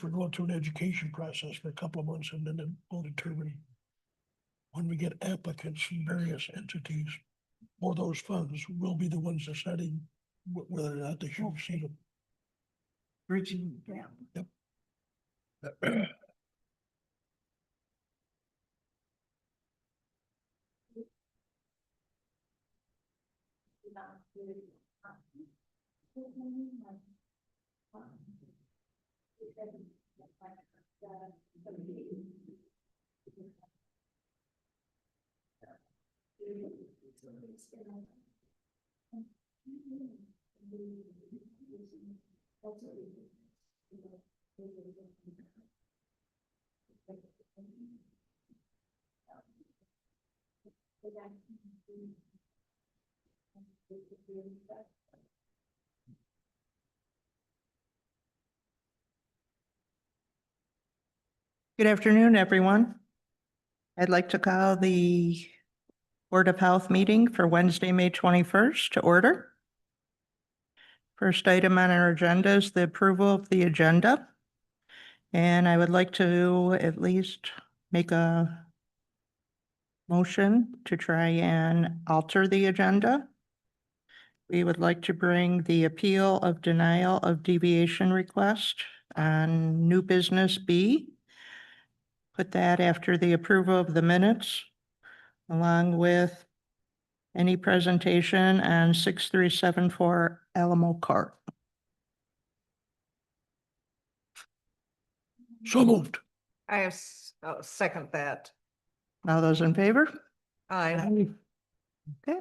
We're going through an education process for a couple of months, and then we'll determine when we get applicants from various entities for those funds, we'll be the ones deciding whether or not they should receive them. Bridging the gap. Yep. Good afternoon, everyone. I'd like to call the Board of Health meeting for Wednesday, May 21st to order. First item on our agenda is the approval of the agenda. And I would like to at least make a motion to try and alter the agenda. We would like to bring the appeal of denial of deviation request on new business B. Put that after the approval of the minutes, along with any presentation on 6374 Alamo Court. So moved. I second that. All those in favor? Aye. Okay.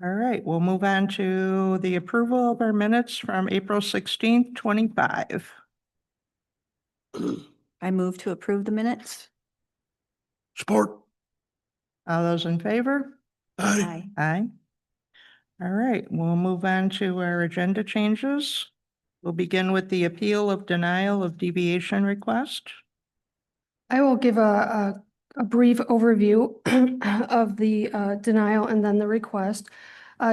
All right, we'll move on to the approval of our minutes from April 16th, 25. I move to approve the minutes. Support. All those in favor? Aye. Aye. All right, we'll move on to our agenda changes. We'll begin with the appeal of denial of deviation request. I will give a brief overview of the denial and then the request.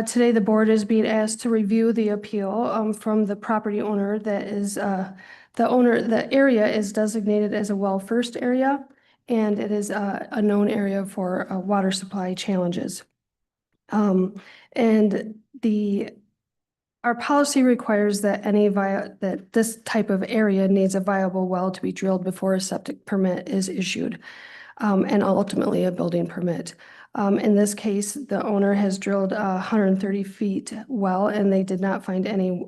Today, the board is being asked to review the appeal from the property owner that is, the area is designated as a well first area, and it is a known area for water supply challenges. And our policy requires that that this type of area needs a viable well to be drilled before a septic permit is issued, and ultimately a building permit. In this case, the owner has drilled 130 feet well, and they did not find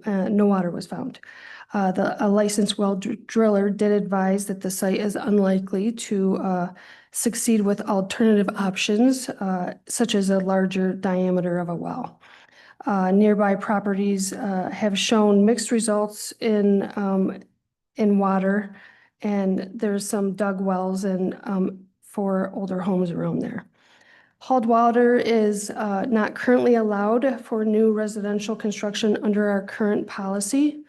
no water was found. A licensed well driller did advise that the site is unlikely to succeed with alternative options, such as a larger diameter of a well. Nearby properties have shown mixed results in water, and there's some dug wells for older homes around there. Hauled water is not currently allowed for new residential construction under our current policy.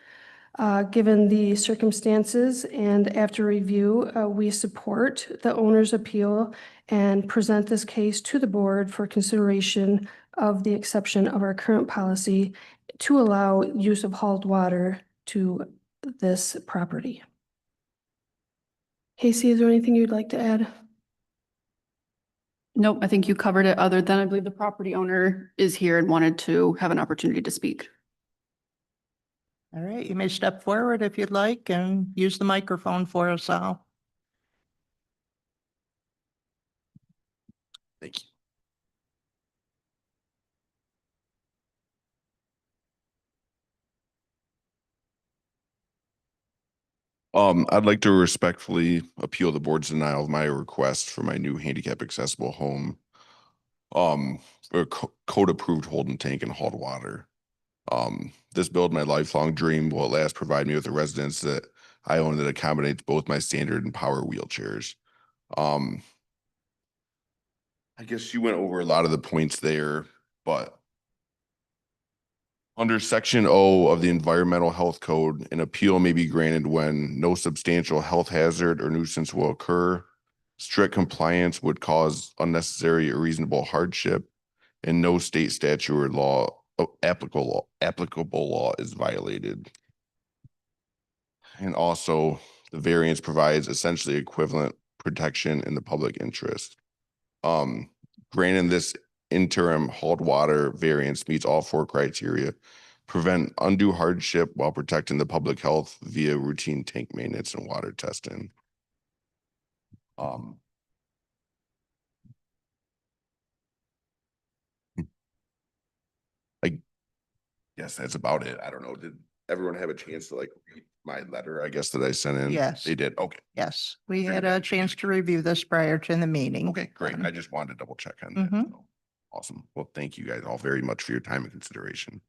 Given the circumstances and after review, we support the owner's appeal and present this case to the board for consideration of the exception of our current policy to allow use of hauled water to this property. Casey, is there anything you'd like to add? Nope, I think you covered it, other than I believe the property owner is here and wanted to have an opportunity to speak. All right, you may step forward if you'd like and use the microphone for us all. Thank you. I'd like to respectfully appeal the board's denial of my request for my new handicap accessible home. A code approved holding tank and hauled water. This build, my lifelong dream, will at last provide me with a residence that I own that accommodates both my standard and power wheelchairs. I guess you went over a lot of the points there, but under Section O of the Environmental Health Code, an appeal may be granted when no substantial health hazard or nuisance will occur, strict compliance would cause unnecessary or reasonable hardship, and no state statute or law applicable law is violated. And also, the variance provides essentially equivalent protection in the public interest. Granting this interim hauled water variance meets all four criteria, prevent undue hardship while protecting the public health via routine tank maintenance and water testing. I guess that's about it. I don't know. Did everyone have a chance to like read my letter, I guess, that I sent in? Yes. They did. Okay. Yes, we had a chance to review this prior to the meeting. Okay, great. I just wanted to double check on that. Mhm. So, awesome. Well, thank you guys all very much for your time and consideration.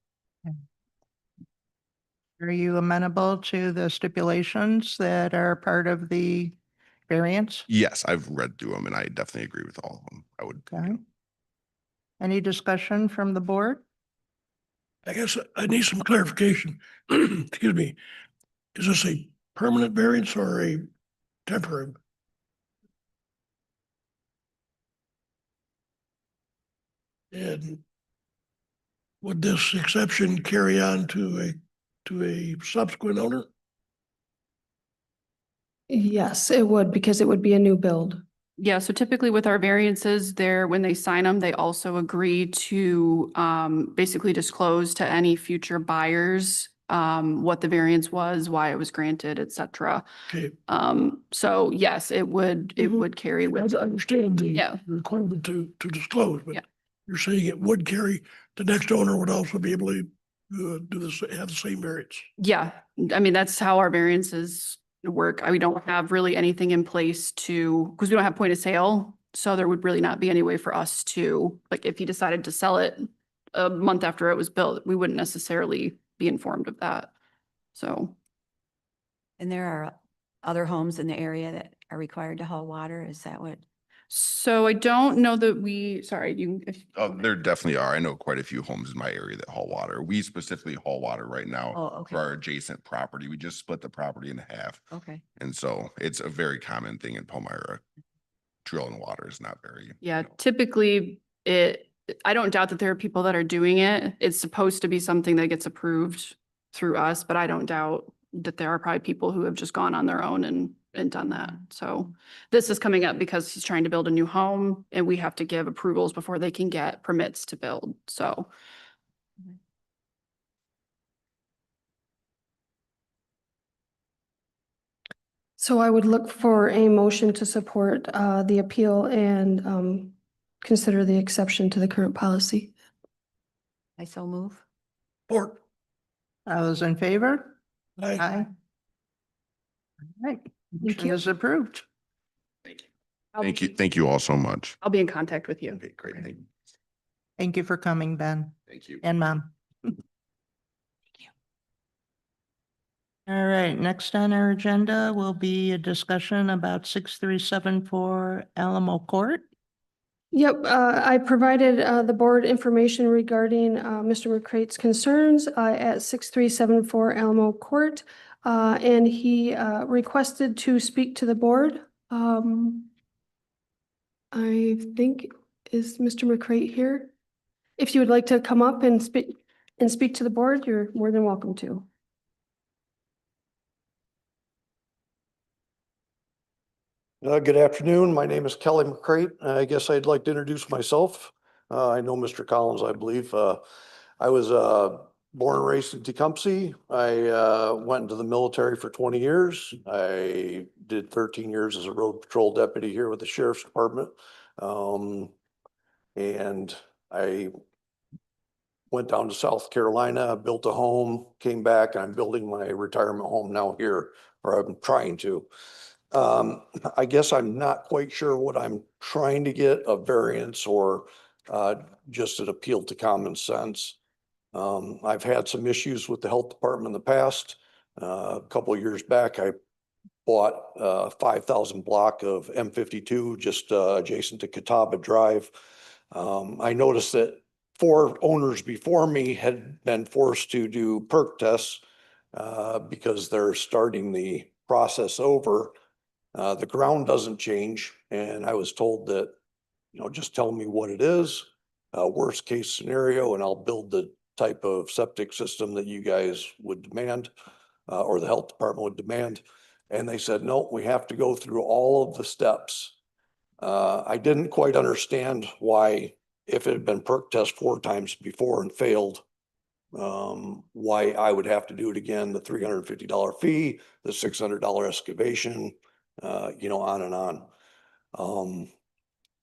Are you amenable to the stipulations that are part of the variance? Yes, I've read through them and I definitely agree with all of them. I would. Okay. Any discussion from the board? I guess I need some clarification. Excuse me. Is this a permanent variance or a temporary? And would this exception carry on to a subsequent owner? Yes, it would, because it would be a new build. Yeah, so typically with our variances, when they sign them, they also agree to basically disclose to any future buyers what the variance was, why it was granted, et cetera. Okay, So yes, it would Mhm. carry I with, understand the Yeah. requirement to disclose, but Yeah. you're saying it would carry, the next owner would also be able to do this, have the same variance. yeah, I mean, that's how our variances work. We don't have really anything in place because we don't have point of sale. So there would really not be any way for us to, like, if he decided to sell it a month after it was built, we wouldn't necessarily be informed of that. So, And there are other homes in the area that are required to haul water, is that what? so I don't know that sorry, There definitely are. I know quite a few homes in my area that haul water. We specifically haul water right now Oh, okay, for our adjacent property. We just split the property in half. okay. And so it's a very common thing in Palmyra. Drilling water is not very. yeah, typically I don't doubt that there are people that are doing it. It's supposed to be something that gets approved through us, but I don't doubt that there are probably people who have just gone on their own and done that. So this is coming up because he's trying to build a new home and we have to give approvals before they can get permits to build. So So I would look for a motion to support the appeal and consider the exception to the current policy. I so move. Or, All those in favor? I, Aye. All right, motion you. is approved. Thank you. Thank you all so much. I'll be in contact with you. Okay, great. Thank you for coming, Ben Thank you. and Mom. All right, next on our agenda will be a discussion about 6374 Alamo Court. Yep, I provided the board information regarding Mr. McCrate's concerns at 6374 Alamo Court. And he requested to speak to the board. I think, is Mr. McCrate here? If you would like to come up and speak to the board, you're more than welcome to. Good afternoon. My name is Kelly McCrate. I guess I'd like to introduce myself. I know Mr. Collins, I believe. I was born and raised in Tecumseh. I went into the military for 20 years. I did 13 years as a road patrol deputy here with the Sheriff's Department. And I went down to South Carolina, built a home, came back, and I'm building my retirement home now here, or I'm trying to. I guess I'm not quite sure what I'm trying to get, a variance or just an appeal to common sense. I've had some issues with the health department in the past. A couple of years back, I bought a 5,000 block of M52 just adjacent to Catawba Drive. I noticed that 4 owners before me had been forced to do perk tests because they're starting the process over. The ground doesn't change, and I was told that, just tell me what it is, worst case scenario, and I'll build the type of septic system that you guys would demand. or the health department would demand. And they said, no, we have to go through all of the steps. I didn't quite understand why, if it had been perk test 4 times before and failed, why I would have to do it again, the $350 fee, the $600 excavation, on and on.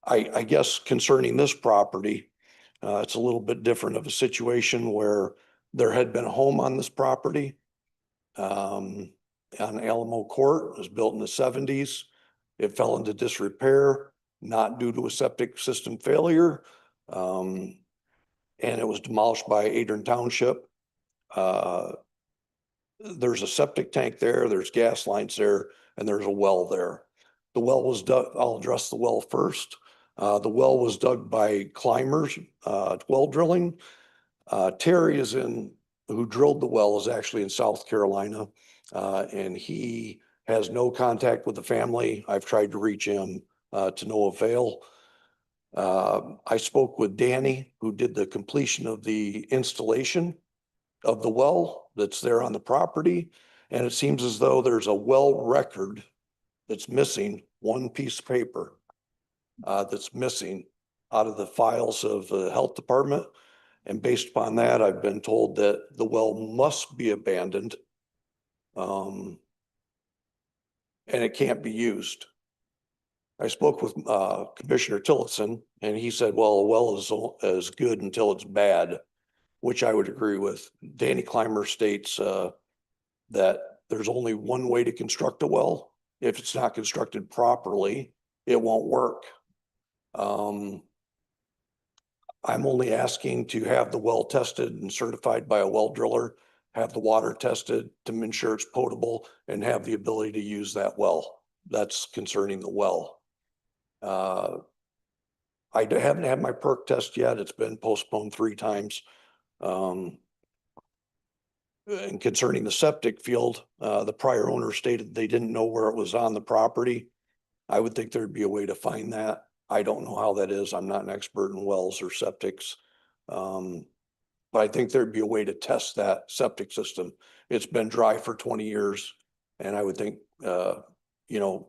I guess concerning this property, it's a little bit different of a situation where there had been a home on this property. On Alamo Court. It was built in the 70s. It fell into disrepair, not due to a septic system failure. And it was demolished by Adrian Township. There's a septic tank there, there's gas lines there, and there's a well there. The well was dug, I'll address the well first. The well was dug by climbers, well drilling. Terry who drilled the well is actually in South Carolina, and he has no contact with the family. I've tried to reach him to no avail. I spoke with Danny, who did the completion of the installation of the well that's there on the property. And it seems as though there's a well record that's missing, one piece of paper that's missing out of the files of the health department. And based upon that, I've been told that the well must be abandoned. And it can't be used. I spoke with Commissioner Tillotson, and he said, well, a well is good until it's bad, which I would agree with. Danny Clymer states that there's only one way to construct a well. If it's not constructed properly, it won't work. I'm only asking to have the well tested and certified by a well driller, have the water tested to ensure it's potable, and have the ability to use that well. That's concerning the well. I haven't had my perk test yet. It's been postponed 3 times. And concerning the septic field, the prior owner stated they didn't know where it was on the property. I would think there'd be a way to find that. I don't know how that is. I'm not an expert in wells or septics. But I think there'd be a way to test that septic system. It's been dry for 20 years. And I would think,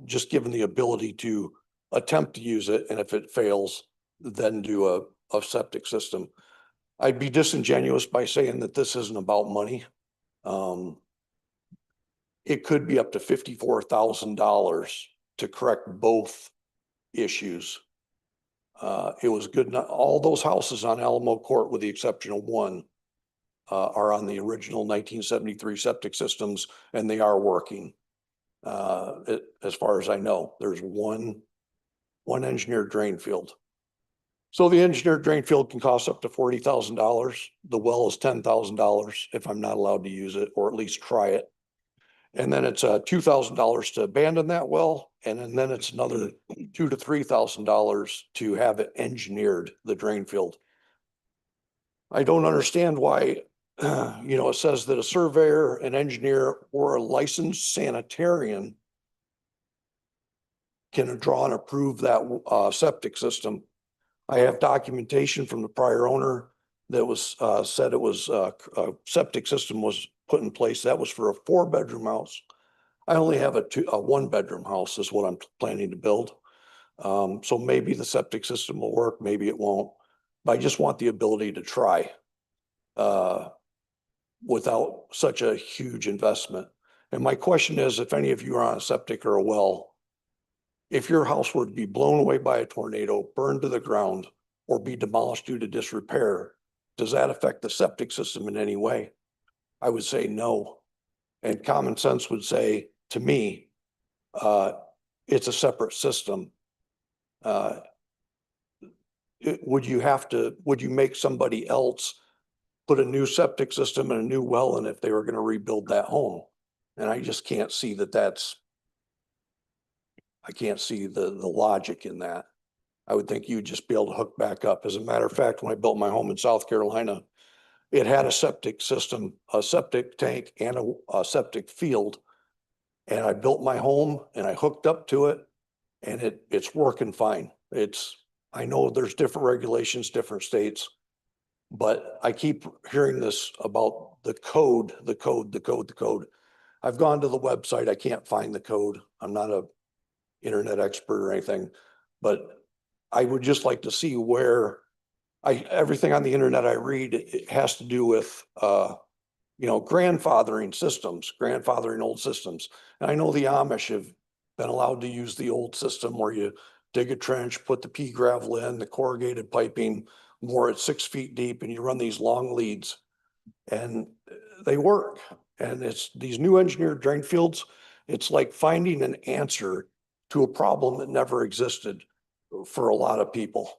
just given the ability to attempt to use it, and if it fails, then do a septic system. I'd be disingenuous by saying that this isn't about money. It could be up to $54,000 to correct both issues. It was good. All those houses on Alamo Court, with the exception of one, are on the original 1973 septic systems, and they are working. As far as I know, there's one engineered drain field. So the engineered drain field can cost up to $40,000. The well is $10,000 if I'm not allowed to use it, or at least try it. And then it's $2,000 to abandon that well. And then it's another $2,000 to $3,000 to have it engineered, the drain field. I don't understand why, it says that a surveyor, an engineer, or a licensed sanitarian can draw and approve that septic system. I have documentation from the prior owner that was said it was a septic system was put in place. That was for a 4-bedroom house. I only have a 1-bedroom house is what I'm planning to build. So maybe the septic system will work, maybe it won't. But I just want the ability to try without such a huge investment. And my question is, if any of you are on a septic or a well, if your house were to be blown away by a tornado, burned to the ground, or be demolished due to disrepair, does that affect the septic system in any way? I would say no. And common sense would say to me, it's a separate system. Would you make somebody else put a new septic system and a new well in if they were going to rebuild that home? And I just can't see I can't see the logic in that. I would think you'd just be able to hook back up. As a matter of fact, when I built my home in South Carolina, it had a septic system, a septic tank, and a septic field. And I built my home and I hooked up to it, and it's working fine. I know there's different regulations, different states, but I keep hearing this about the code. I've gone to the website. I can't find the code. I'm not a internet expert or anything, but I would just like to see where everything on the internet I read, it has to do with, grandfathering systems, grandfathering old systems. And I know the Amish have been allowed to use the old system where you dig a trench, put the pea gravel in, the corrugated piping, more at 6 feet deep, and you run these long leads. And they work. And it's these new engineered drain fields, it's like finding an answer to a problem that never existed for a lot of people.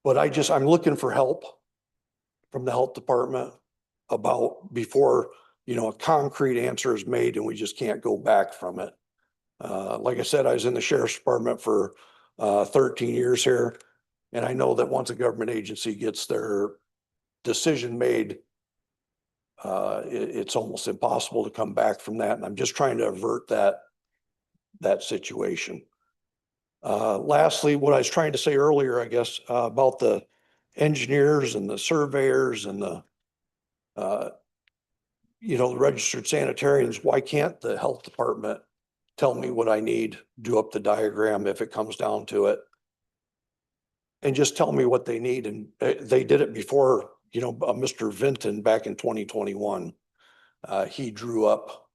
But I'm looking for help from the health department about before, a concrete answer is made and we just can't go back from it. Like I said, I was in the sheriff's department for 13 years here. And I know that once a government agency gets their decision made, it's almost impossible to come back from that. And I'm just trying to avert that situation. Lastly, what I was trying to say earlier, I guess, about the engineers and the surveyors and the registered sanitarians, why can't the health department tell me what I need, do up the diagram if it comes down to it, and just tell me what they need? And they did it before, Mr. Vinton back in 2021. He drew up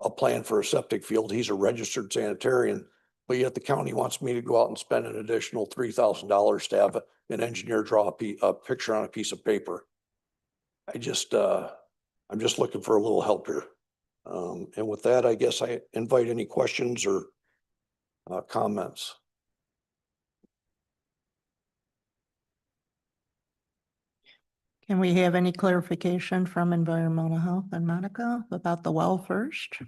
a plan for a septic field. He's a registered sanitarian, but yet the county wants me to go out and spend an additional $3,000 to have an engineer draw a picture on a piece of paper. I'm just looking for a little help here. And with that, I guess I invite any questions or comments. Can we have any clarification from environmental health and Monica about the well first?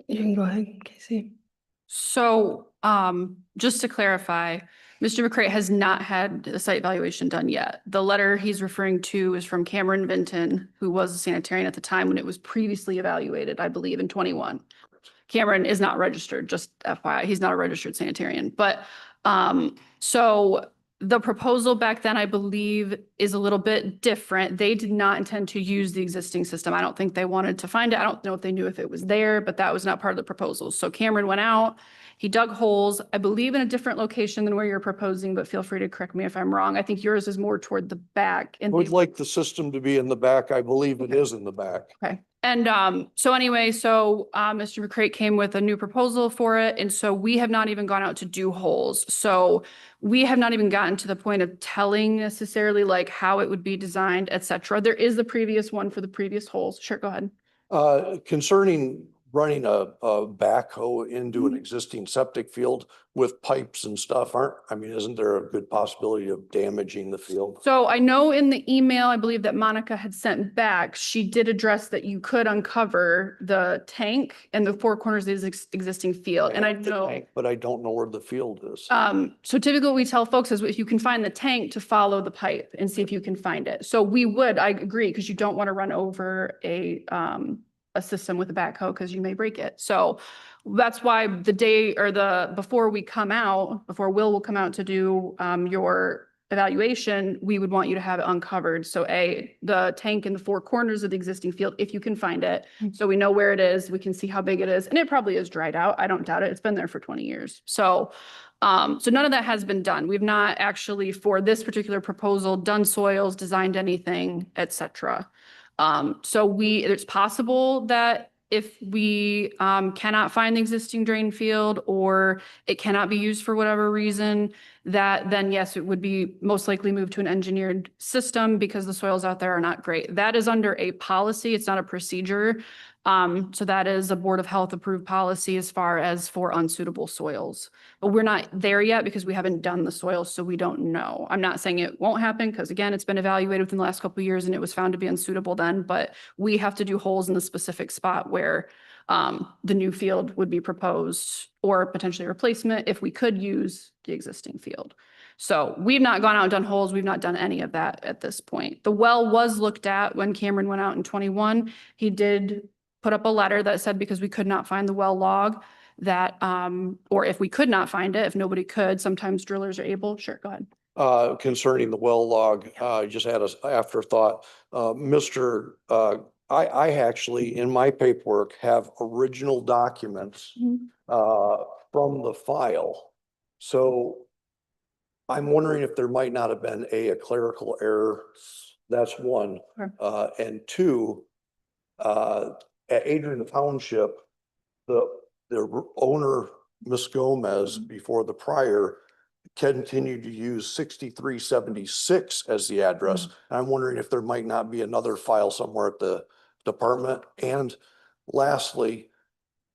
You can go ahead, Casey. So, just to clarify, Mr. McCray has not had a site evaluation done yet. The letter he's referring to is from Cameron Vinton, who was a sanitarian at the time when it was previously evaluated, I believe, in 21. Cameron is not registered, just FYI, he's not a registered sanitarian. But, so the proposal back then, I believe, is a little bit different. They did not intend to use the existing system. I don't think they wanted to find it. I don't know if they knew if it was there, but that was not part of the proposal. So Cameron went out, he dug holes, I believe in a different location than where you're proposing, but feel free to correct me if I'm wrong. I think yours is more toward the back. I would like the system to be in the back. I believe it is in the back. Okay. And so anyway, Mr. McCray came with a new proposal for it. And so we have not even gone out to do holes. So we have not even gotten to the point of telling necessarily like how it would be designed, et cetera. There is the previous one for the previous holes. Sure, go ahead. Concerning running a backhoe into an existing septic field with pipes and stuff, isn't there a good possibility of damaging the field? So I know in the email, I believe that Monica had sent back, she did address that you could uncover the tank and the four corners of this existing field. And I know, but I don't know where the field is. so typically what we tell folks is if you can find the tank, to follow the pipe and see if you can find it. So I agree, because you don't want to run over a system with a backhoe because you may break it. So that's why before Will will come out to do your evaluation, we would want you to have it uncovered. So the tank in the four corners of the existing field, if you can find it, so we know where it is, we can see how big it is, and it probably is dried out. I don't doubt it. It's been there for 20 years. So none of that has been done. We've not actually, for this particular proposal, done soils, designed anything, et cetera. It's possible that if we cannot find the existing drain field or it cannot be used for whatever reason, that then yes, it would be most likely moved to an engineered system because the soils out there are not great. That is under a policy. It's not a procedure. So that is a Board of Health approved policy as far as for unsuitable soils. But we're not there yet because we haven't done the soils, so we don't know. I'm not saying it won't happen because again, it's been evaluated within the last couple of years and it was found to be unsuitable then, but we have to do holes in the specific spot where the new field would be proposed or potentially replacement if we could use the existing field. So we've not gone out and done holes. We've not done any of that at this point. The well was looked at when Cameron went out in 21. He did put up a letter that said because we could not find the well log that, or if we could not find it, if nobody could, sometimes drillers are able. Sure, go ahead. concerning the well log, I just had a afterthought. I actually, in my paperwork, have original documents Mhm. from the file. So I'm wondering if there might not have been a clerical error. That's one. Okay. And two, at Adrian Township, the owner, Miss Gomez, before the prior, continued to use 6376 as the address. And I'm wondering if there might not be another file somewhere at the department. And lastly,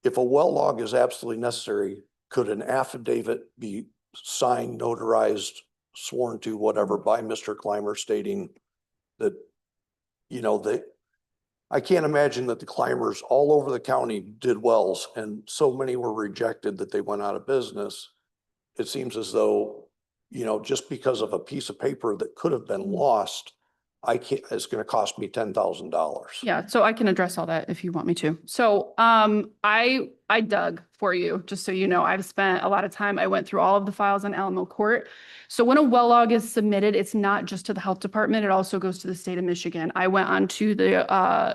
if a well log is absolutely necessary, could an affidavit be signed, notarized, sworn to, whatever, by Mr. Clymer stating that, I can't imagine that the Clymers all over the county did wells and so many were rejected that they went out of business. It seems as though, just because of a piece of paper that could have been lost, it's gonna cost me $10,000. Yeah, so I can address all that if you want me to. So I dug for you, just so you know. I've spent a lot of time. I went through all of the files on Alamo Court. So when a well log is submitted, it's not just to the health department, it also goes to the state of Michigan. I went on to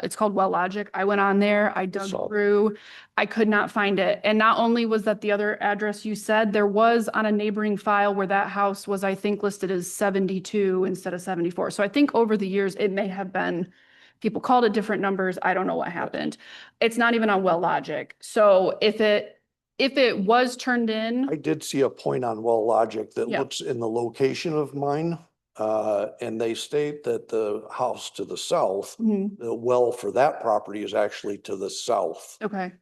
it's called Well Logic. I went on there, I dug through, I could not find it. And not only was that the other address you said, there was on a neighboring file where that house was, I think, listed as 72 instead of 74. So I think over the years, it may have been, people called it different numbers. I don't know what happened. It's not even on Well Logic. So if it was turned in, I did see a point on Well Logic that Yeah. looks in the location of mine. And they state that the house to the south, Mhm. the well for that property is actually to the south. Okay.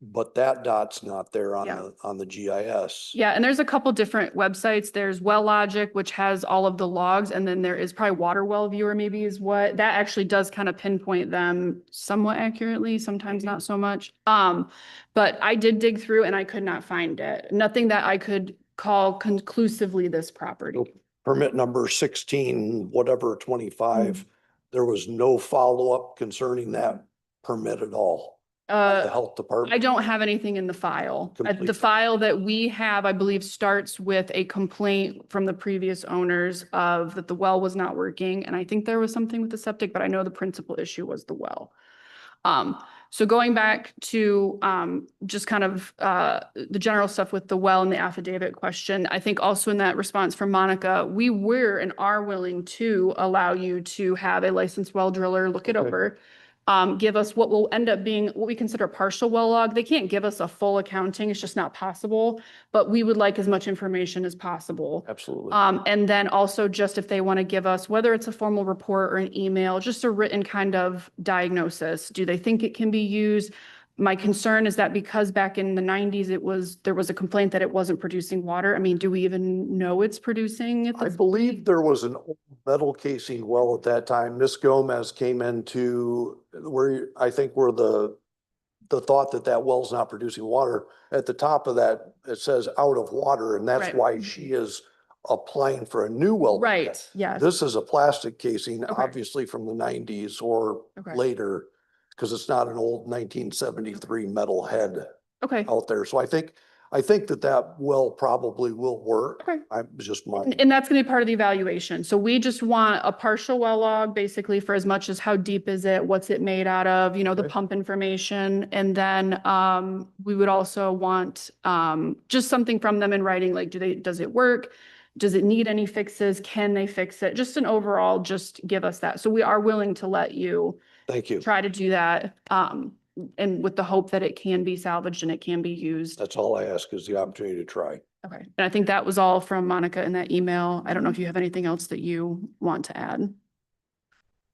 But that dot's not there on Yeah. the GIS. Yeah, and there's a couple different websites. There's Well Logic, which has all of the logs, and then there is probably Water Well Viewer maybe is what, that actually does kind of pinpoint them somewhat accurately, sometimes not so much. But I did dig through and I could not find it. Nothing that I could call conclusively this property. Permit number 16, whatever, 25, there was no follow-up concerning that permit at all. The health department. I don't have anything in the file. The Complete. file that we have, I believe, starts with a complaint from the previous owners of that the well was not working. And I think there was something with the septic, but I know the principal issue was the well. So going back to just kind of the general stuff with the well and the affidavit question, I think also in that response from Monica, we were and are willing to allow you to have a licensed well driller look it Okay. over. Give us what will end up being what we consider a partial well log. They can't give us a full accounting. It's just not possible, but we would like as much information as possible. Absolutely. And then also just if they want to give us, whether it's a formal report or an email, just a written kind of diagnosis. Do they think it can be used? My concern is that because back in the 90s, there was a complaint that it wasn't producing water. I mean, do we even know it's producing at I this? believe there was an old metal casing well at that time. Miss Gomez came into where I think where the thought that well's not producing water. At the top of that, it says out of water, and that's Right. why she is applying for a new well. Right, yes. This is a plastic casing, Okay. obviously from the 90s or Okay. later, because it's not an old 1973 metal head Okay. out there. So I think that well probably will work. Okay. I'm just my. And that's gonna be part of the evaluation. So we just want a partial well log, basically for as much as how deep is it, what's it made out of, the Okay. pump information. And then we would also want just something from them in writing, like does it work? Does it need any fixes? Can they fix it? Just an overall, just give us that. So we are willing to let you Thank you. try to do that. And with the hope that it can be salvaged and it can be used. That's all I ask is the opportunity to try. Okay, and I think that was all from Monica in that email. I don't know if you have anything else that you want to add.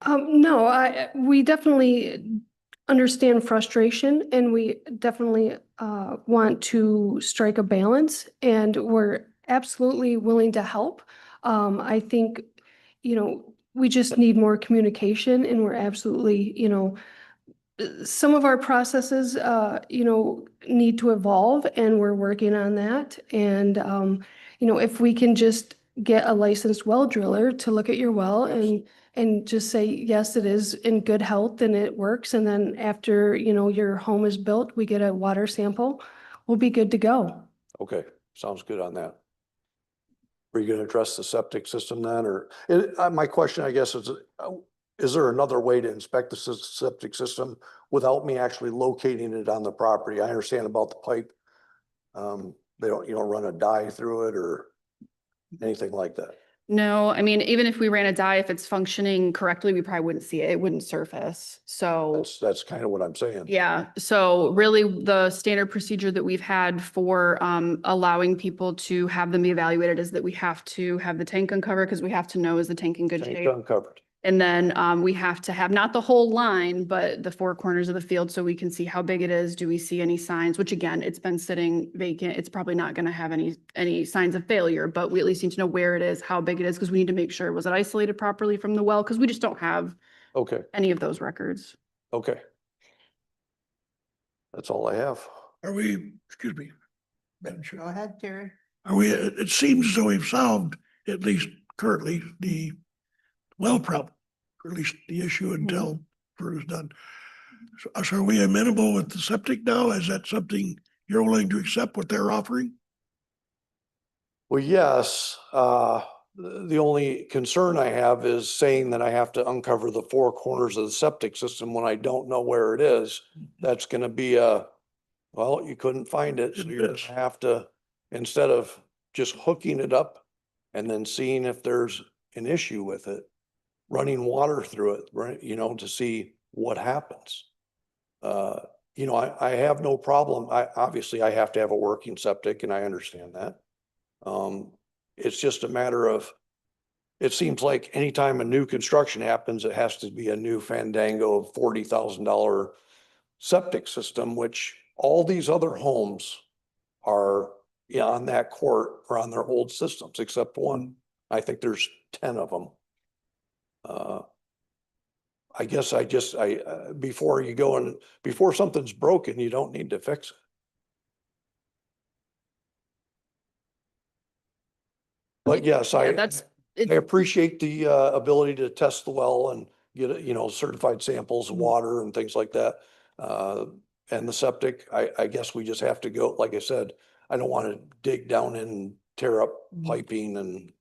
No, we definitely understand frustration and we definitely want to strike a balance and we're absolutely willing to help. I think, we just need more communication and we're absolutely, some of our processes, need to evolve and we're working on that. And, if we can just get a licensed well driller to look at your well and just say, yes, it is in good health and it works. And then after, your home is built, we get a water sample, we'll be good to go. Okay, sounds good on that. Are you gonna address the septic system then, or, my question, I guess, is there another way to inspect the septic system without me actually locating it on the property? I understand about the pipe. They don't, you don't run a dye through it or anything like that. No, I mean, even if we ran a dye, if it's functioning correctly, we probably wouldn't see it. It wouldn't surface. So That's kind of what I'm saying. yeah, so really the standard procedure that we've had for allowing people to have them be evaluated is that we have to have the tank uncovered because we have to know is the tank in good Tank shape. uncovered. And then we have to have not the whole line, but the four corners of the field so we can see how big it is. Do we see any signs? Which again, it's been sitting vacant. It's probably not going to have any signs of failure, but we at least need to know where it is, how big it is, because we need to make sure was it isolated properly from the well? Because we just don't have Okay, any of those records. okay. That's all I have. Are we, excuse me, Madam Chair, Go ahead, Terry. are we, it seems as though we've solved, at least currently, the well problem, or at least the issue until further is done. So are we amenable with the septic now? Is that something you're willing to accept what they're offering? Well, yes, the only concern I have is saying that I have to uncover the four corners of the septic system when I don't know where it is. That's gonna be well, you couldn't find it, so It you're is. gonna have to, instead of just hooking it up and then seeing if there's an issue with it, running water through it, right, you know, to see what happens. You know, I have no problem. Obviously I have to have a working septic and I understand that. It's just a matter of, it seems like anytime a new construction happens, it has to be a new fandango of $40,000 septic system, which all these other homes are on that court or on their old systems, except one. I think there's 10 of them. I guess before you go and, before something's broken, you don't need to fix it. But yes, Yeah, I appreciate the ability to test the well and get, you know, certified samples of water and things like that. And the septic, I guess we just have to go, like I said, I don't want to dig down and tear up piping and.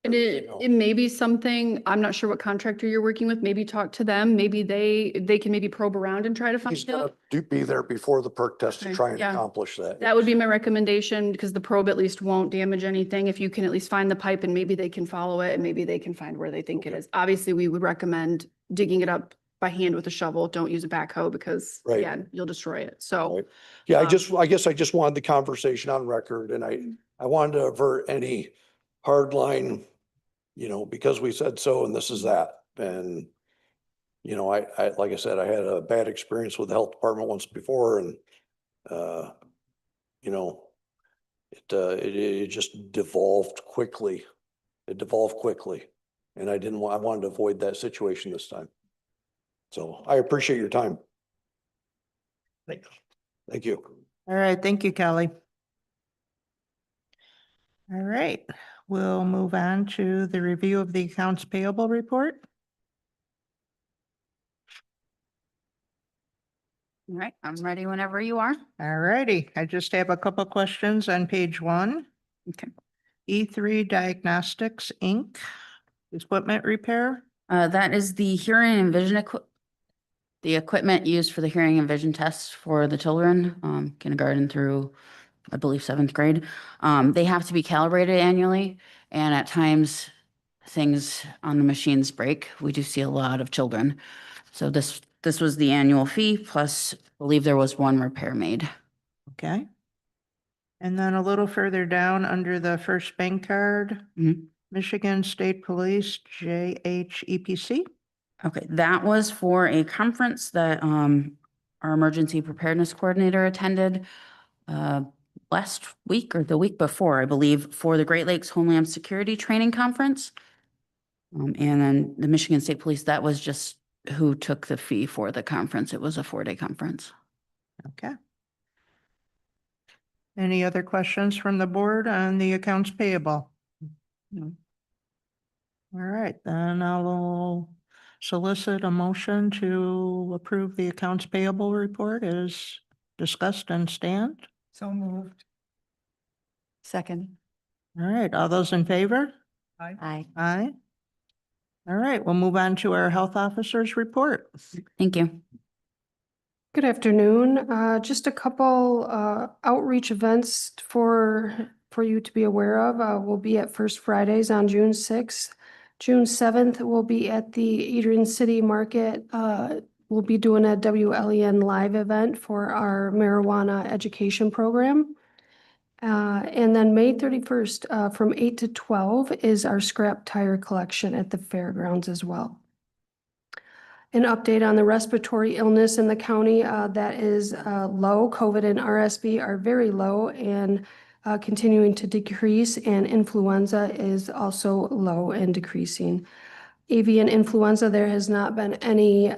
And it may be something, I'm not sure what contractor you're working with, maybe talk to them, maybe they can maybe probe around and try to He's find gonna out. be there before the perk test to Okay, try and yeah. accomplish that. That would be my recommendation, because the probe at least won't damage anything. If you can at least find the pipe and maybe they can follow it and maybe they can find where they think it Okay. is. Obviously, we would recommend digging it up by hand with a shovel. Don't use a backhoe because Right. again, you'll destroy it. So Right. Yeah, Um, I guess I just wanted the conversation on record and I wanted to avert any hard line, you know, because we said so and this is that. And, you know, like I said, I had a bad experience with the health department once before and, you know, it just devolved quickly. It devolved quickly. And I wanted to avoid that situation this time. So I appreciate your time. Thanks. Thank you. All right, thank you, Kelly. All right, we'll move on to the review of the accounts payable report. All right, I'm ready whenever you are. All righty, I just have a couple questions on page 1. Okay. E3 Diagnostics, Inc., equipment repair. That is the hearing and vision the equipment used for the hearing and vision tests for the children, kindergarten through, I believe, 7th grade. They have to be calibrated annually, and at times things on the machines break. We do see a lot of children. So this was the annual fee, plus I believe there was one repair made. Okay. And then a little further down under the first bank card, Mhm. Michigan State Police, JHEPC. Okay, that was for a conference that our emergency preparedness coordinator attended last week or the week before, I believe, for the Great Lakes Homeland Security Training Conference. And then the Michigan State Police, that was just who took the fee for the conference. It was a 4-day conference. Okay. Any other questions from the board on the accounts payable? No. All right, then I'll solicit a motion to approve the accounts payable report as discussed and stand. So moved. Second. All right, all those in favor? Aye. Aye. All right, we'll move on to our health officer's report. Thank you. Good afternoon. Just a couple outreach events for you to be aware of. We'll be at First Fridays on June 6th. June 7th, we'll be at the Adrian City Market. We'll be doing a WLEN live event for our marijuana education program. And then May 31st, from 8 to 12 is our scrap tire collection at the fairgrounds as well. An update on the respiratory illness in the county, that is low. COVID and RSV are very low and continuing to decrease, and influenza is also low and decreasing. Avian influenza, there has not been any,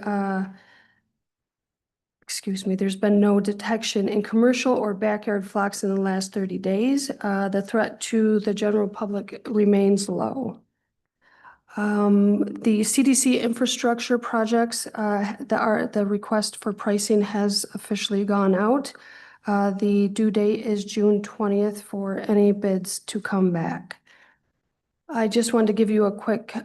there's been no detection in commercial or backyard flocks in the last 30 days. The threat to the general public remains low. The CDC infrastructure projects, the request for pricing has officially gone out. The due date is June 20th for any bids to come back. I just wanted to give you a quick,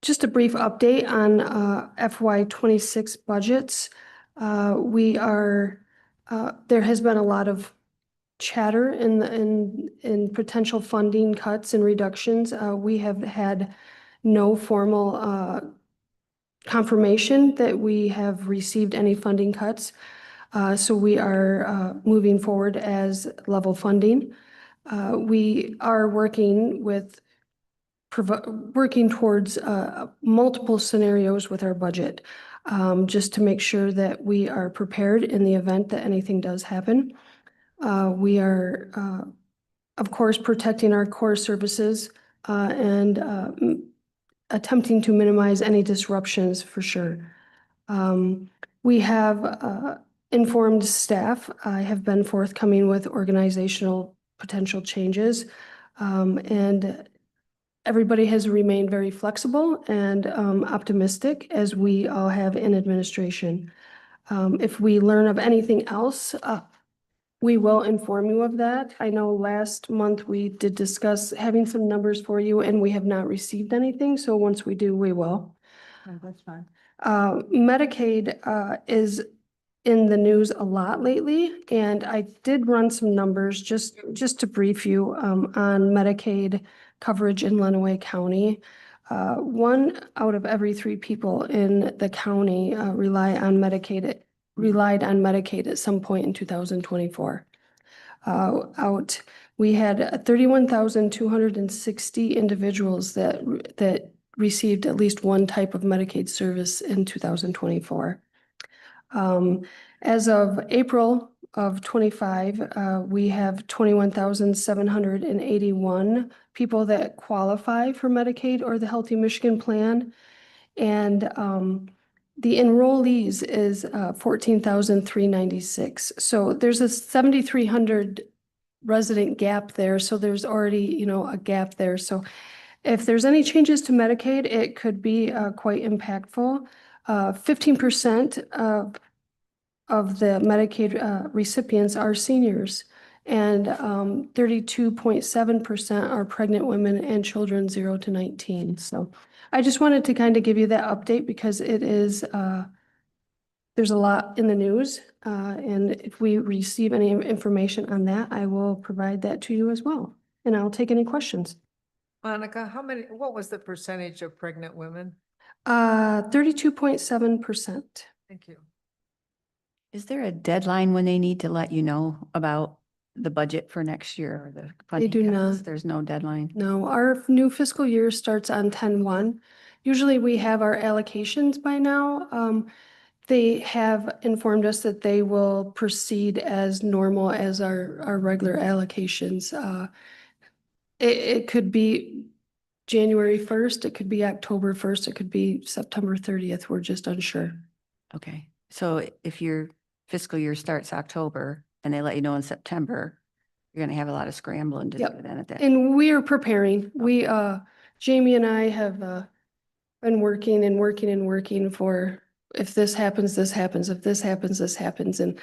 just a brief update on FY 26 budgets. There has been a lot of chatter in potential funding cuts and reductions. We have had no formal confirmation that we have received any funding cuts. So we are moving forward as level funding. We are working towards multiple scenarios with our budget, just to make sure that we are prepared in the event that anything does happen. We are, of course, protecting our core services and attempting to minimize any disruptions for sure. We have informed staff. I have been forthcoming with organizational potential changes, and everybody has remained very flexible and optimistic, as we all have in administration. If we learn of anything else, we will inform you of that. I know last month we did discuss having some numbers for you, and we have not received anything. So once we do, we will. That's fine. Medicaid is in the news a lot lately, and I did run some numbers just to brief you on Medicaid coverage in Lenawee County. 1 out of every 3 people in the county relied on Medicaid at some point in 2024. We had 31,260 individuals that received at least one type of Medicaid service in 2024. As of April of 25, we have 21,781 people that qualify for Medicaid or the Healthy Michigan Plan. And the enrollees is 14,396. So there's a 7,300 resident gap there. So there's already, a gap there. So if there's any changes to Medicaid, it could be quite impactful. 15% of the Medicaid recipients are seniors, and 32.7% are pregnant women and children 0 to 19. So I just wanted to kind of give you that update because it is, there's a lot in the news. And if we receive any information on that, I will provide that to you as well. And I'll take any questions. Monica, what was the percentage of pregnant women? 32.7%. Thank you. Is there a deadline when they need to let you know about the budget for next year or the funding do cuts? not. There's no deadline. No, our new fiscal year starts on 10/1. Usually we have our allocations by now. They have informed us that they will proceed as normal as our regular allocations. It could be January 1st, it could be October 1st, it could be September 30th. We're just unsure. Okay, so if your fiscal year starts October and they let you know in September, you're gonna have a lot of scrambling to do Yep. then at that. And we are preparing. Jamie and I have been working for if this happens, this happens. If this happens, this happens. And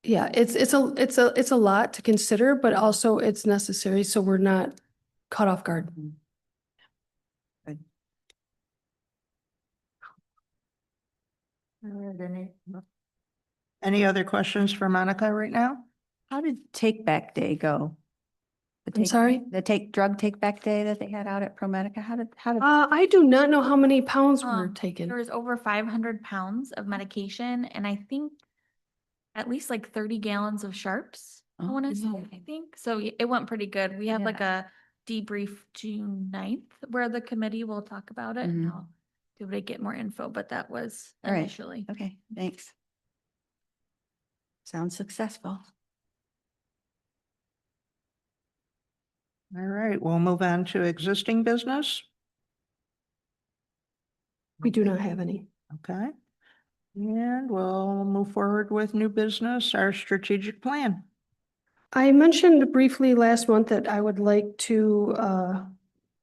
Yeah, it's a lot to consider, but also it's necessary, so we're not caught off guard. All right, any other questions for Monica right now? How did Take Back Day go? I'm sorry? The drug take back day that they had out at ProMedica, how did? I do not know how many pounds were There taken. was over 500 pounds of medication and I think at least like 30 gallons of sharps, I Oh, want to say, wow. I think. So it went pretty good. We have like a debrief June 9th where the committee will talk about it and Mhm. I'll be able to get more info, but that was All right. initially. Okay, thanks. Sounds successful. All right, we'll move on to existing business. We do not have any. Okay. And we'll move forward with new business, our strategic plan. I mentioned briefly last month that I would like to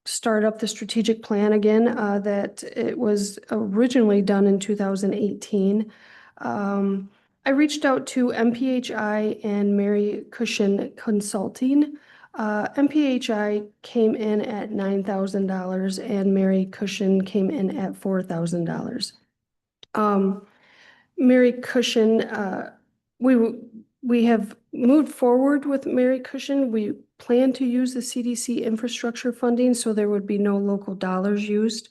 start up the strategic plan again, that it was originally done in 2018. I reached out to MPHI and Mary Cushion Consulting. MPHI came in at $9,000 and Mary Cushion came in at $4,000. Mary Cushion, we have moved forward with Mary Cushion. We plan to use the CDC infrastructure funding, so there would be no local dollars used.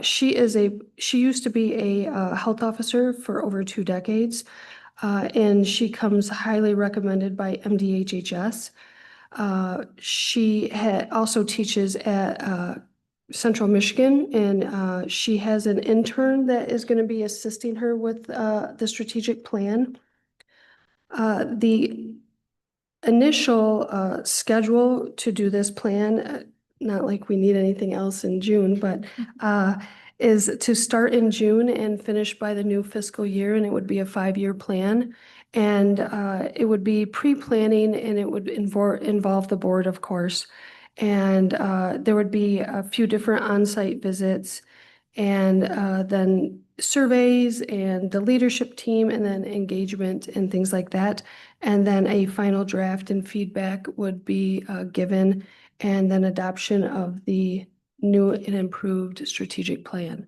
She used to be a health officer for over 2 decades, and she comes highly recommended by MDHHS. She also teaches at Central Michigan, and she has an intern that is going to be assisting her with the strategic plan. The initial schedule to do this plan, not like we need anything else in June, but is to start in June and finish by the new fiscal year, and it would be a 5-year plan. And it would be pre-planning, and it would involve the board, of course. And there would be a few different on-site visits, and then surveys and the leadership team, and then engagement and things like that. And then a final draft and feedback would be given, and then adoption of the new and improved strategic plan.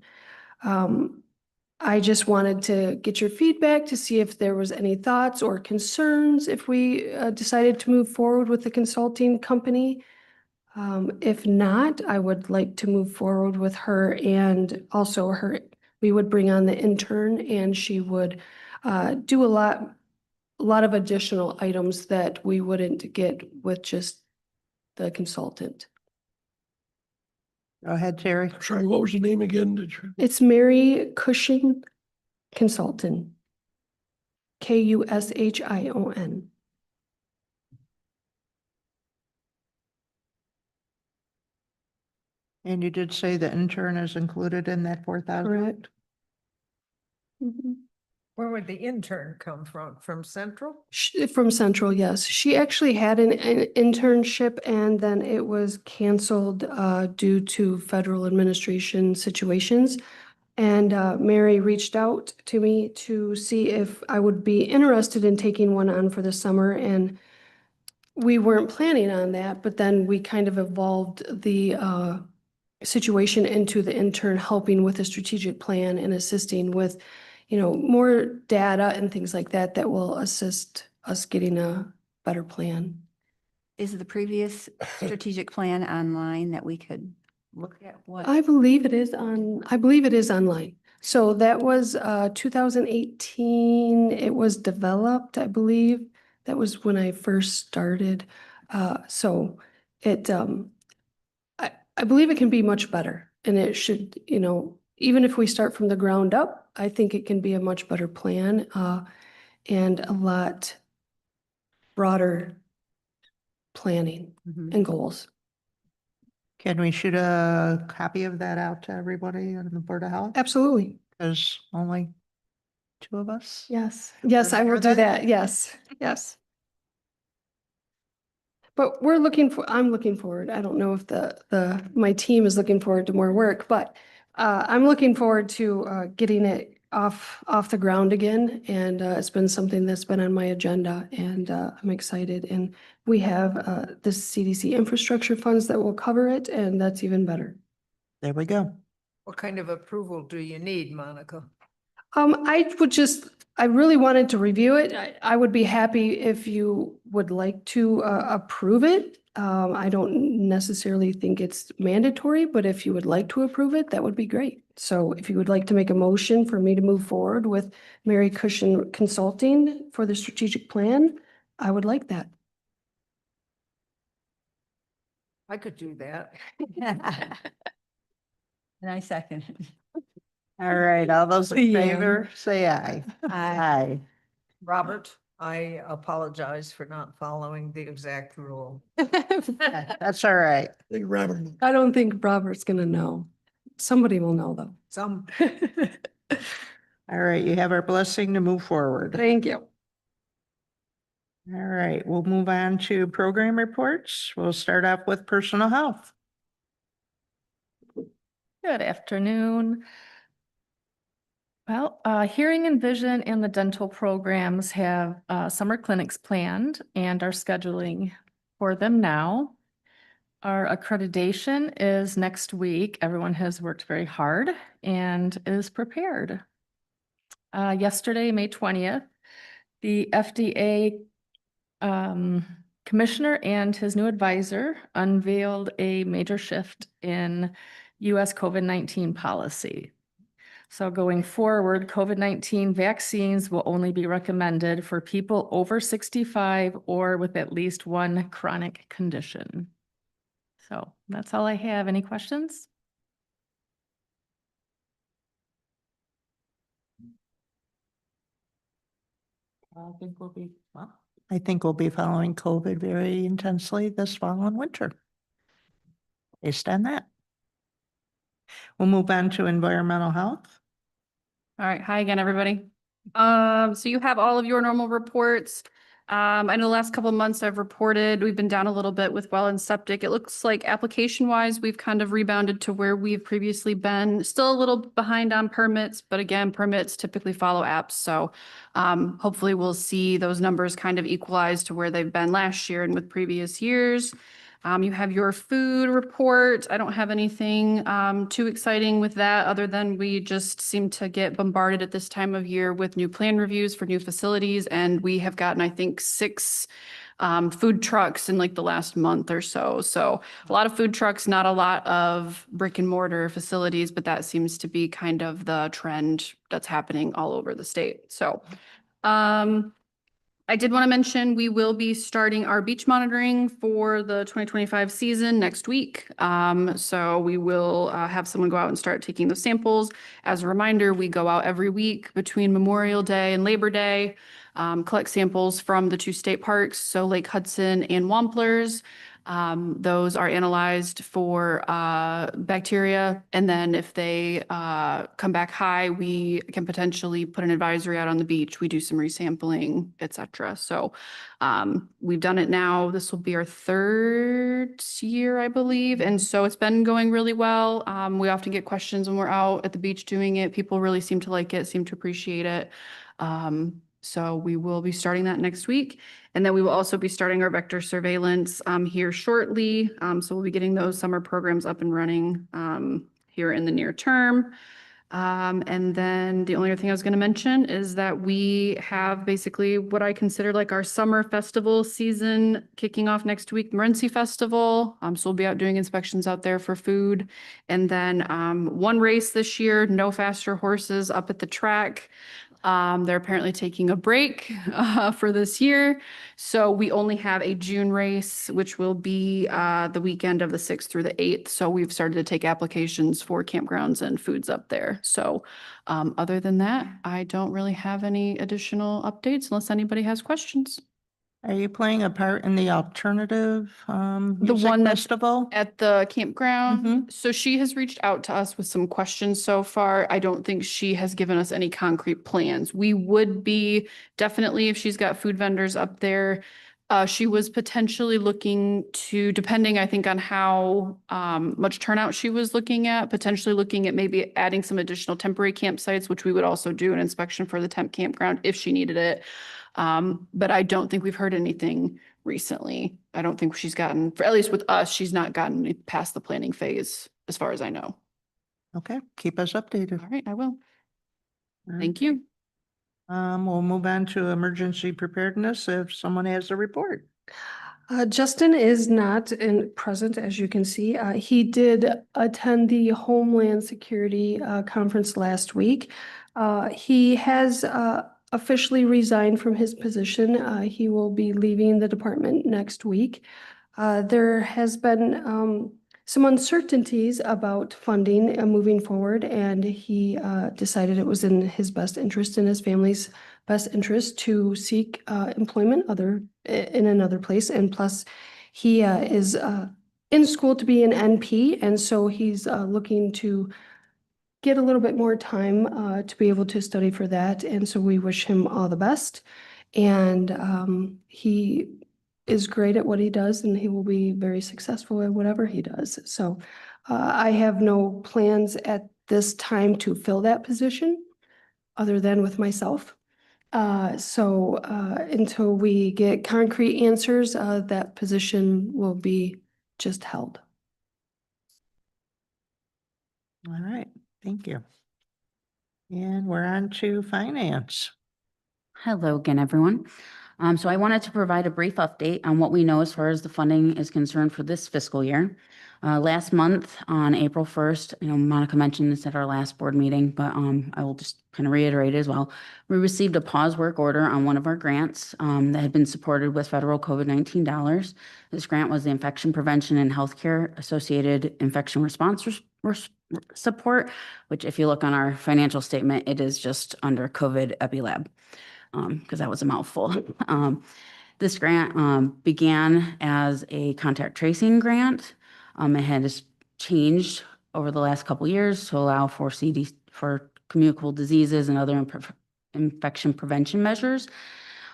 I just wanted to get your feedback to see if there was any thoughts or concerns if we decided to move forward with the consulting company. If not, I would like to move forward with her, and also we would bring on the intern, and she would do a lot of additional items that we wouldn't get with just the consultant. Go ahead, Terry. Sorry, what was the name again? It's Mary Cushing Consultant. Kushon. And you did say the intern is included in that 4,000? Correct. Mhm. Where would the intern come from? From Central? From Central, yes. She actually had an internship, and then it was canceled due to federal administration situations. And Mary reached out to me to see if I would be interested in taking one on for the summer, and we weren't planning on that, but then we kind of evolved the situation into the intern helping with a strategic plan and assisting with, more data and things like that that will assist us getting a better plan. Is the previous strategic plan online that we could look at what? I believe it is online. So that was 2018. It was developed, I believe. That was when I first started. So it I believe it can be much better, and it should, even if we start from the ground up, I think it can be a much better plan and a lot broader planning Mhm. and goals. Can we shoot a copy of that out to everybody on the Board of Health? Absolutely. There's only 2 of us. Yes. Yes, I will do that. Yes, yes. But I'm looking forward. I don't know if my team is looking forward to more work, but I'm looking forward to getting it off the ground again. And it's been something that's been on my agenda, and I'm excited. And we have the CDC infrastructure funds that will cover it, and that's even better. There we go. What kind of approval do you need, Monica? I really wanted to review it. I would be happy if you would like to approve it. I don't necessarily think it's mandatory, but if you would like to approve it, that would be great. So if you would like to make a motion for me to move forward with Mary Cushion Consulting for the strategic plan, I would like that. I could do that. And I second. All right, all those in Yeah. favor, say aye. Aye. Robert, I apologize for not following the exact rule. That's all right. I think Robert, I don't think Robert's gonna know. Somebody will know though. Some, All right, you have our blessing to move forward. Thank you. All right, we'll move on to program reports. We'll start off with personal health. Good afternoon. Well, hearing and vision and the dental programs have summer clinics planned and are scheduling for them now. Our accreditation is next week. Everyone has worked very hard and is prepared. Yesterday, May 20th, the FDA commissioner and his new advisor unveiled a major shift in US COVID-19 policy. So going forward, COVID-19 vaccines will only be recommended for people over 65 or with at least one chronic condition. So that's all I have. Any questions? I think we'll be following COVID very intensely this fall and winter. Based on that. We'll move on to environmental health. All right. Hi again, everybody. So you have all of your normal reports. I know the last couple of months I've reported, we've been down a little bit with well and septic. It looks like application wise, we've kind of rebounded to where we've previously been. Still a little behind on permits, but again, permits typically follow apps. So hopefully we'll see those numbers kind of equalize to where they've been last year and with previous years. You have your food report. I don't have anything too exciting with that other than we just seem to get bombarded at this time of year with new plan reviews for new facilities. And we have gotten, I think, 6 food trucks in like the last month or so. So a lot of food trucks, not a lot of brick and mortar facilities, but that seems to be kind of the trend that's happening all over the state. So I did want to mention, we will be starting our beach monitoring for the 2025 season next week. So we will have someone go out and start taking those samples. As a reminder, we go out every week between Memorial Day and Labor Day, collect samples from the 2 state parks, so Lake Hudson and Wamplers. Those are analyzed for bacteria, and then if they come back high, we can potentially put an advisory out on the beach. We do some resampling, etc. So we've done it now. This will be our 3rd year, I believe, and so it's been going really well. We often get questions when we're out at the beach doing it. People really seem to like it, seem to appreciate it. So we will be starting that next week. And then we will also be starting our vector surveillance here shortly. So we'll be getting those summer programs up and running here in the near term. And then the only other thing I was going to mention is that we have basically what I consider like our summer festival season kicking off next week, Morenci Festival. So we'll be out doing inspections out there for food. And then 1 race this year, no faster horses up at the track. They're apparently taking a break for this year. So we only have a June race, which will be the weekend of the 6th through the 8th. So we've started to take applications for campgrounds and foods up there. So other than that, I don't really have any additional updates unless anybody has questions. Are you playing a part in the alternative music one that's festival? At the campground. Mhm. So she has reached out to us with some questions so far. I don't think she has given us any concrete plans. We would be definitely, if she's got food vendors up there, She was potentially looking to, depending, I think, on how much turnout she was looking at, potentially looking at maybe adding some additional temporary campsites, which we would also do an inspection for the temp campground if she needed it. But I don't think we've heard anything recently. I don't think she's gotten, for at least with us, she's not gotten past the planning phase, as far as I know. Okay, keep us updated. All right, I will. All right. Thank you. We'll move on to emergency preparedness if someone has a report. Justin is not present, as you can see. He did attend the Homeland Security Conference last week. He has officially resigned from his position. He will be leaving the department next week. There has been some uncertainties about funding moving forward, and he decided it was in his best interest and his family's best interest to seek employment in another place. And plus, he is in school to be an NP, and so he's looking to get a little bit more time to be able to study for that. And so we wish him all the best. And he is great at what he does, and he will be very successful at whatever he does. So I have no plans at this time to fill that position other than with myself. So until we get concrete answers, that position will be just held. All right, thank you. And we're on to finance. Hello again, everyone. So I wanted to provide a brief update on what we know as far as the funding is concerned for this fiscal year. Last month on April 1st, Monica mentioned this at our last board meeting, but I will just kind of reiterate it as well. We received a pause work order on one of our grants that had been supported with federal COVID-19 dollars. This grant was the Infection Prevention and Healthcare Associated Infection Response Support, which if you look on our financial statement, it is just under COVID EpiLab. Because that was a mouthful. This grant began as a contact tracing grant. It has changed over the last couple of years to allow for communicable diseases and other infection prevention measures.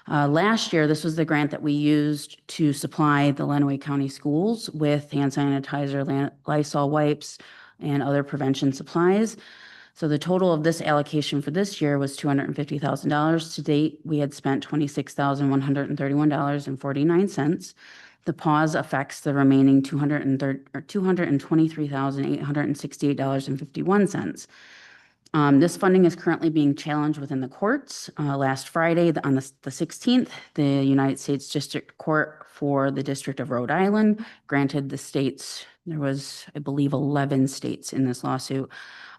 Last year, this was the grant that we used to supply the Lenawee County schools with hand sanitizer, Lysol wipes, and other prevention supplies. So the total of this allocation for this year was $250,000. To date, we had spent $26,131.49. The pause affects the remaining $223,868.51. This funding is currently being challenged within the courts. Last Friday, on the 16th, the United States District Court for the District of Rhode Island granted the states, there was, I believe, 11 states in this lawsuit,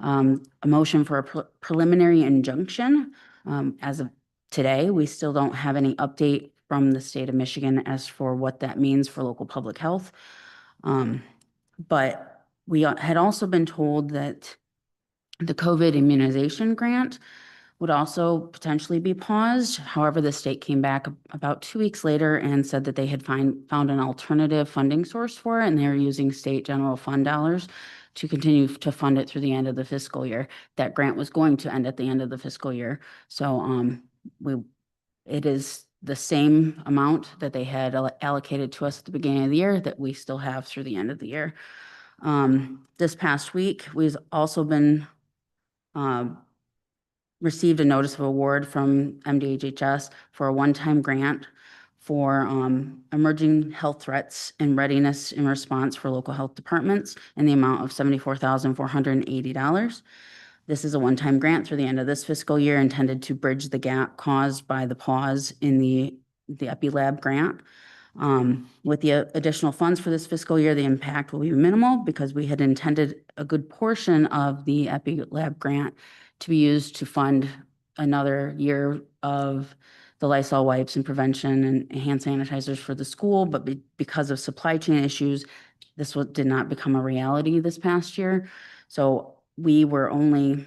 a motion for a preliminary injunction. As of today, we still don't have any update from the state of Michigan as for what that means for local public health. But we had also been told that the COVID immunization grant would also potentially be paused. However, the state came back about 2 weeks later and said that they had found an alternative funding source for it, and they're using state general fund dollars to continue to fund it through the end of the fiscal year. That grant was going to end at the end of the fiscal year. So it is the same amount that they had allocated to us at the beginning of the year that we still have through the end of the year. This past week, we've also been received a notice of award from MDHHS for a one-time grant for emerging health threats and readiness in response for local health departments in the amount of $74,480. This is a one-time grant through the end of this fiscal year intended to bridge the gap caused by the pause in the EpiLab grant. With the additional funds for this fiscal year, the impact will be minimal because we had intended a good portion of the EpiLab grant to be used to fund another year of the Lysol wipes and prevention and hand sanitizers for the school. But because of supply chain issues, this did not become a reality this past year. So we had only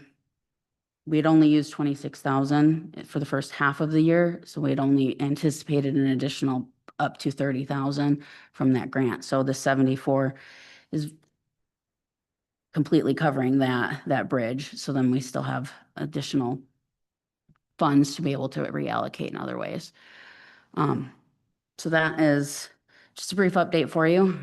used 26,000 for the first half of the year. So we had only anticipated an additional up to 30,000 from that grant. So the 74 is completely covering that bridge. So then we still have additional funds to be able to reallocate in other ways. So that is just a brief update for you.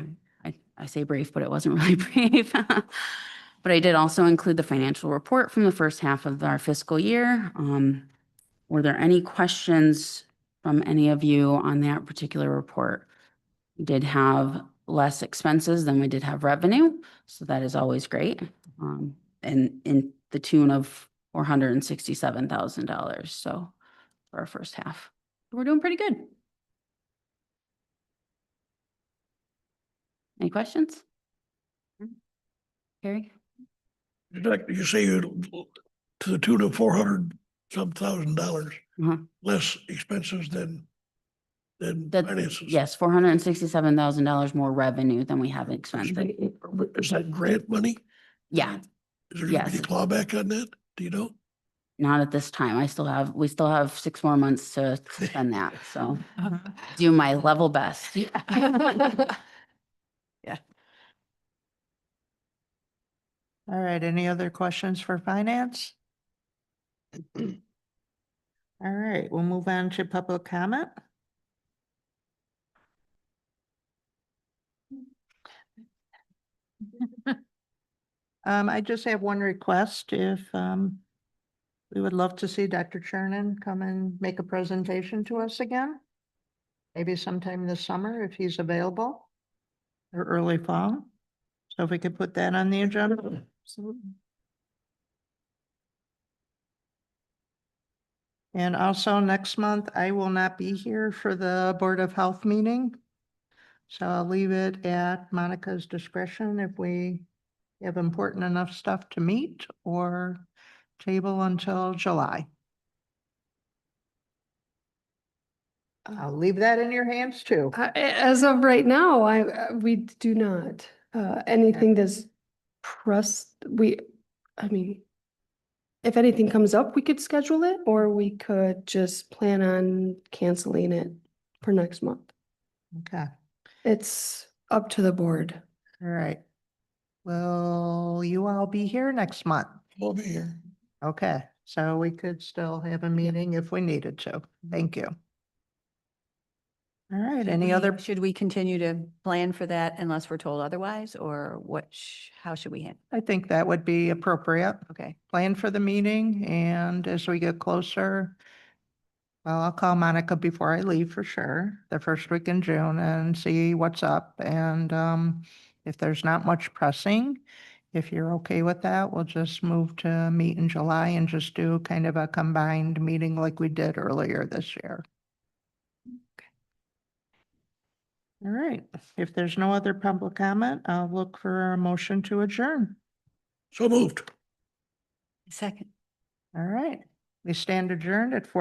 I say brief, but it wasn't really brief. But I did also include the financial report from the first half of our fiscal year. Were there any questions from any of you on that particular report? We did have less expenses than we did have revenue, so that is always great. And in the tune of $467,000, so for our first half. We're doing pretty good. Any questions? Carrie? You say you, to the tune of 400 some $1,000 Uh-huh. less expenses than That, finances. yes, $467,000 more revenue than we have expenses. Is that grant money? Yeah, Is there gonna be Yes. a clawback on that? Do you know? not at this time. We still have 6 more months to spend that, so do my level best. All right, any other questions for finance? All right, we'll move on to public comment. I just have one request. If, we would love to see Dr. Chernin come and make a presentation to us again. Maybe sometime this summer if he's available, or early fall. So if we could put that on the agenda. And also next month, I will not be here for the Board of Health meeting. So I'll leave it at Monica's discretion if we have important enough stuff to meet or table until July. I'll leave that in your hands too. As of right now, we do not, anything that's I mean, if anything comes up, we could schedule it, or we could just plan on canceling it for next month. Okay, It's up to the board. all right. Will you all be here next month? We'll be here. Okay, so we could still have a meeting if we needed to. Thank you. All right, any other? Should we continue to plan for that unless we're told otherwise, or how should we handle? I think that would be appropriate. Okay. Plan for the meeting, and as we get closer, well, I'll call Monica before I leave for sure, the first week in June, and see what's up. And if there's not much pressing, if you're okay with that, we'll just move to meet in July and just do kind of a combined meeting like we did earlier this year. All right, if there's no other public comment, I'll look for a motion to adjourn. So moved. Second. All right, we stand adjourned at 4:00.